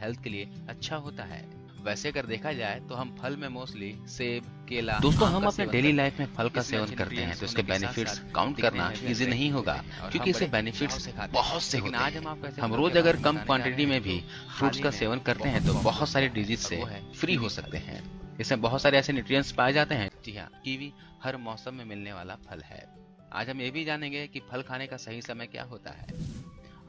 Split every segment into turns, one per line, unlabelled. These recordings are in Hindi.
हेल्थ के लिए अच्छा होता है। वैसे अगर देखा जाए तो हम फल में मोस्टली सेब, केला,
दोस्तों
आम
हम
का
अपने
सेवन
डेली
करते
लाइफ
हैं।
में फल का
इसमें
सेवन
अच्छे
करते हैं
न्यूट्रिएंट्स
तो इसके
होने के
बेनिफिट्स
साथ-साथ
काउंट
दिखने
करना
में भी
इजी नहीं
अट्रैक्टिव
होगा,
होते हैं और
क्योंकि
हम
इससे
बड़े चाव
बेनिफिट्स
से खाते हैं।
बहुत से
लेकिन
होते
आज हम
हैं।
आपको ऐसे
हम
फल
रोज
के
अगर
बारे में
कम
बताने जा रहे
क्वांटिटी
हैं
में
जो
भी
हाल
फ्रूट्स
ही
का
में
सेवन करते हैं
बहुत
तो बहुत सारी
पॉपुलर है
डिजीज
और
से
वो है
फ्री हो
कीवी
सकते
फल।
हैं। इसमें बहुत सारे ऐसे न्यूट्रिएंट्स पाए जाते हैं। जी हाँ, कीवी हर मौसम में मिलने वाला फल है। आज हम ये भी जानेंगे कि फल खाने का सही समय क्या होता है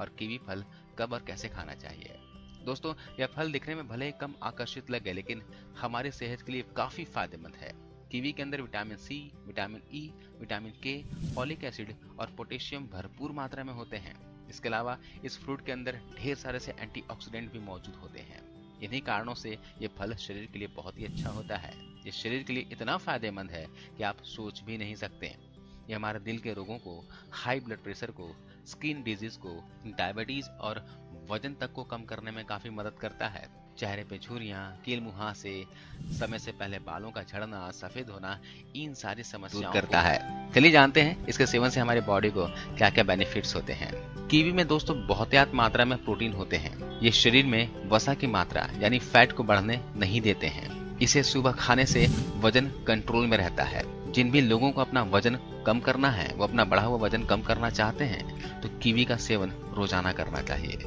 और कीवी फल कब और कैसे खाना चाहिए। दोस्तों, यह फल दिखने में भले ही कम आकर्षित लगे लेकिन हमारी सेहत के लिए काफी फायदेमंद है। कीवी के अंदर vitamin C, vitamin E, vitamin K, folic acid और पोटेशियम भरपूर मात्रा में होते हैं। इसके अलावा इस फ्रूट के अंदर ढेर सारे से एंटीऑक्सीडेंट भी मौजूद होते हैं। इन्हीं कारणों से ये फल शरीर के लिए बहुत ही अच्छा होता है। ये शरीर के लिए इतना फायदेमंद है कि आप सोच भी नहीं सकते। ये हमारे दिल के रोगों को, हाई ब्लड प्रेशर को, स्किन डिजीज को, डायबिटीज और वजन तक को कम करने में काफी मदद करता है। चेहरे पे झुर्रियां, कील मुहासे, समय से पहले बालों का झड़ना, सफेद होना, इन सारी समस्याओं करता है। चलिए जानते हैं इसके सेवन से हमारे बॉडी को क्या क्या बेनिफिट्स होते हैं। कीवी में दोस्तों बहुतायत मात्रा में प्रोटीन होते हैं। ये शरीर में वसा की मात्रा यानी फैट को बढ़ने नहीं देते हैं। इसे सुबह खाने से वजन कंट्रोल में रहता है। जिन भी लोगों को अपना वजन कम करना है, वो अपना बढ़ा हुआ वजन कम करना चाहते हैं तो कीवी का सेवन रोजाना करना चाहिए।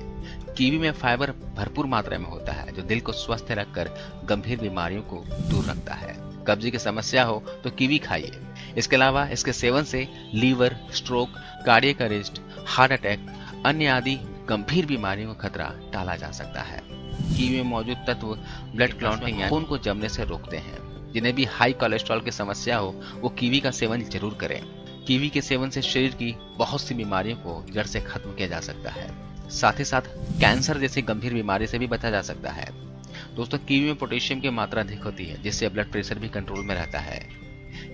कीवी में फाइबर भरपूर मात्रा में होता है जो दिल को स्वस्थ रखकर गंभीर बीमारियों को दूर रखता है। कब्ज की समस्या हो तो कीवी खाइए। इसके अलावा इसके सेवन से liver, stroke, cardiac arrest, heart attack, अन्य आदि गंभीर बीमारियों का खतरा टाला जा सकता है। कीवी में मौजूद तत्व ब्लड क्लॉटिंग या खून को जमने से रोकते हैं। जिन्हें भी हाई कोलेस्ट्रॉल की समस्या हो वो कीवी का सेवन जरूर करें। कीवी के सेवन से शरीर की बहुत सी बीमारियों को जड़ से खत्म किया जा सकता है। साथ ही साथ कैंसर जैसी गंभीर बीमारी से भी बचा जा सकता है। दोस्तों, कीवी में पोटेशियम की मात्रा अधिक होती है जिससे ब्लड प्रेशर भी कंट्रोल में रहता है।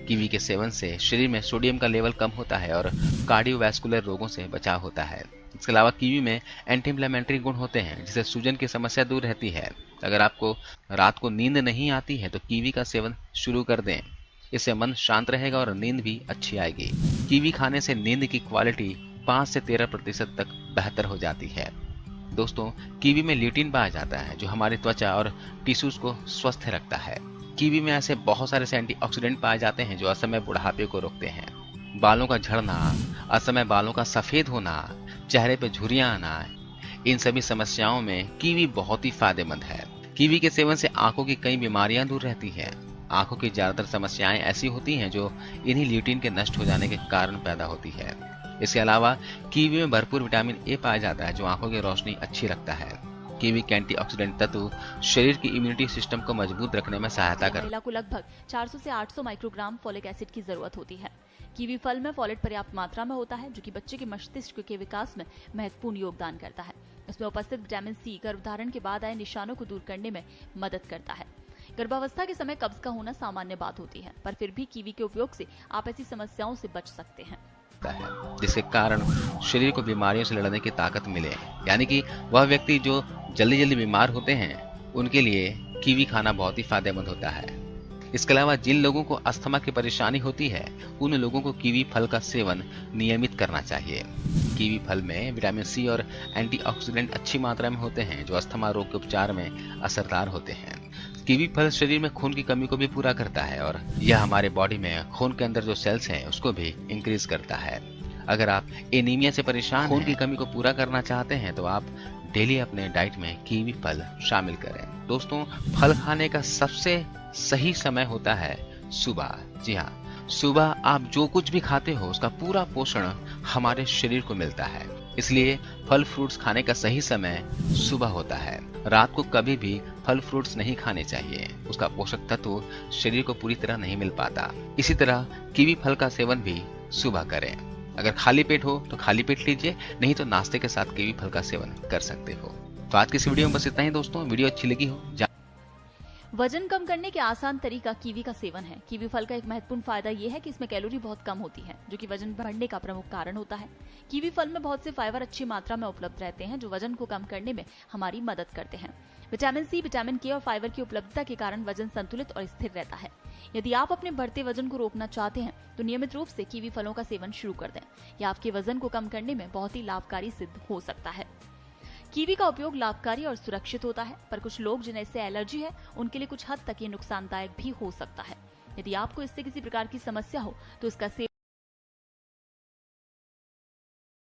कीवी के सेवन से शरीर में सोडियम का लेवल कम होता है और कार्डियोवैस्कुलर रोगों से बचाव होता है। इसके अलावा कीवी में एंटी इंफ्लेमेटरी गुण होते हैं जिससे सूजन की समस्या दूर रहती है। अगर आपको रात को नींद नहीं आती है तो कीवी का सेवन शुरू कर दें। इससे मन शांत रहेगा और नींद भी अच्छी आएगी। कीवी खाने से नींद की क्वालिटी 5 से 13% तक बेहतर हो जाती है। दोस्तों, कीवी में ल्यूटिन पाया जाता है जो हमारी त्वचा और टिश्यूज को स्वस्थ रखता है। कीवी में ऐसे बहुत सारे से एंटीऑक्सीडेंट पाए जाते हैं जो असमय बुढ़ापे को रोकते हैं। बालों का झड़ना, असमय बालों का सफेद होना, चेहरे पे झुर्रियां आना, इन सभी समस्याओं में कीवी बहुत ही फायदेमंद है। कीवी के सेवन से आंखों की कई बीमारियां दूर रहती हैं। आंखों की ज्यादातर समस्याएं ऐसी होती हैं जो इन्हीं ल्यूटिन के नष्ट हो जाने के कारण पैदा होती है। इसके अलावा कीवी में भरपूर विटामिन ए पाया जाता है जो आंखों की रोशनी अच्छी रखता है। कीवी के एंटीऑक्सीडेंट तत्व शरीर की इम्यूनिटी सिस्टम को मजबूत रखने में सहायता करते हैं।
महिला को लगभग 400 से 800 माइक्रोग्राम फॉलिक एसिड की जरूरत होती है। कीवी फल में फॉलेट पर्याप्त मात्रा में होता है जो कि बच्चे के मस्तिष्क के विकास में महत्वपूर्ण योगदान करता है। इसमें उपस्थित विटामिन सी गर्भधारण के बाद आए निशानों को दूर करने में मदद करता है। गर्भावस्था के समय कब्ज का होना सामान्य बात होती है, पर फिर भी कीवी के उपयोग से आप ऐसी समस्याओं से बच सकते हैं,
जिसके कारण शरीर को बीमारियों से लड़ने की ताकत मिले। यानी कि वह व्यक्ति जो जल्दी जल्दी बीमार होते हैं उनके लिए कीवी खाना बहुत ही फायदेमंद होता है। इसके अलावा जिन लोगों को अस्थमा की परेशानी होती है उन लोगों को कीवी फल का सेवन नियमित करना चाहिए। कीवी फल में विटामिन सी और एंटीऑक्सीडेंट अच्छी मात्रा में होते हैं जो अस्थमा रोग के उपचार में असरदार होते हैं। कीवी फल शरीर में खून की कमी को भी पूरा करता है और यह हमारे बॉडी में खून के अंदर जो सेल्स हैं उसको भी इंक्रीज करता है। अगर आप एनीमिया से परेशान खून की कमी को पूरा करना चाहते हैं तो आप डेली अपने डाइट में कीवी फल शामिल करें। दोस्तों, फल खाने का सबसे सही समय होता है सुबह। जी हाँ, सुबह आप जो कुछ भी खाते हो उसका पूरा पोषण हमारे शरीर को मिलता है। इसलिए फल फ्रूट्स खाने का सही समय सुबह होता है। रात को कभी भी फल फ्रूट्स नहीं खाने चाहिए, उसका पोषक तत्व शरीर को पूरी तरह नहीं मिल पाता। इसी तरह कीवी फल का सेवन भी सुबह करें। अगर खाली पेट हो तो खाली पेट लीजिए, नहीं तो नाश्ते के साथ कीवी फल का सेवन कर सकते हो। तो आज की इस वीडियो में बस इतना ही दोस्तों। वीडियो अच्छी लगी हो
वजन कम करने के आसान तरीका कीवी का सेवन है। कीवी फल का एक महत्वपूर्ण फायदा यह है कि इसमें कैलोरी बहुत कम होती है जो कि वजन बढ़ने का प्रमुख कारण होता है। कीवी फल में बहुत से फाइबर अच्छी मात्रा में उपलब्ध रहते हैं जो वजन को कम करने में हमारी मदद करते हैं। विटामिन सी, विटामिन के और फाइबर की उपलब्धता के कारण वजन संतुलित और स्थिर रहता है। यदि आप अपने बढ़ते वजन को रोकना चाहते हैं तो नियमित रूप से कीवी फलों का सेवन शुरू कर दें। यह आपके वजन को कम करने में बहुत ही लाभकारी सिद्ध हो सकता है। कीवी का उपयोग लाभकारी और सुरक्षित होता है, पर कुछ लोग जिन्हें इससे एलर्जी है उनके लिए कुछ हद तक ये नुकसानदायक भी हो सकता है। यदि आपको इससे किसी प्रकार की समस्या हो तो इसका सेवन